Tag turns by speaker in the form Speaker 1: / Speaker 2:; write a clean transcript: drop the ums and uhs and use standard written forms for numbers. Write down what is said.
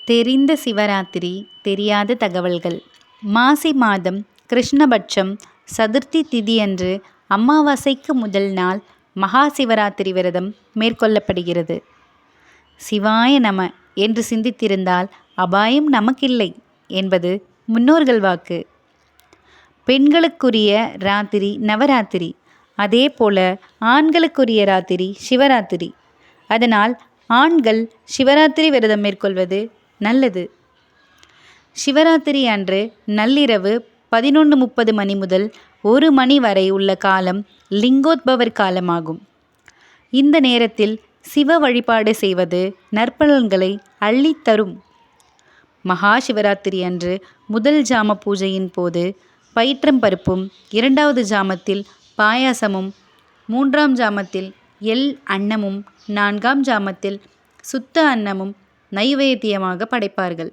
Speaker 1: தெரிந்த சிவராத்திரி தெரியாத தகவல்கள். மாசி மாதம் கிருஷ்ணபட்சம் சதுர்த்தி திதியன்று அமாவாசைக்கு முதல் நாள் மகா சிவராத்திரி விரதம் மேற்கொள்ளப்படுகிறது. சிவாய நம என்று சிந்தித்திருந்தால் அபாயம் நமக்கில்லை என்பது முன்னோர்கள் வாக்கு. பெண்களுக்குரிய ராத்திரி நவராத்திரி, அதே போல ஆண்களுக்குரிய ராத்திரி சிவராத்திரி. அதனால் ஆண்கள் சிவராத்திரி விரதம் மேற்கொள்வது நல்லது. சிவராத்திரி அன்று நள்ளிரவு 11:30 மணி முதல் 1 மணி வரை உள்ள காலம் லிங்கோத்பவர் காலமாகும். இந்த நேரத்தில் சிவ வழிபாடு செய்வது நற்பலன்களை அள்ளித்தரும். மகா சிவராத்திரி அன்று முதல் ஜாம பூஜையின் போது பயிற்றம்பருப்பும், 2வது ஜாமத்தில் பாயாசமும், 3ஆம் ஜாமத்தில் எள் அன்னமும், 4ஆம் ஜாமத்தில் சுத்த அன்னமும் நைவேத்தியமாக படைப்பார்கள்.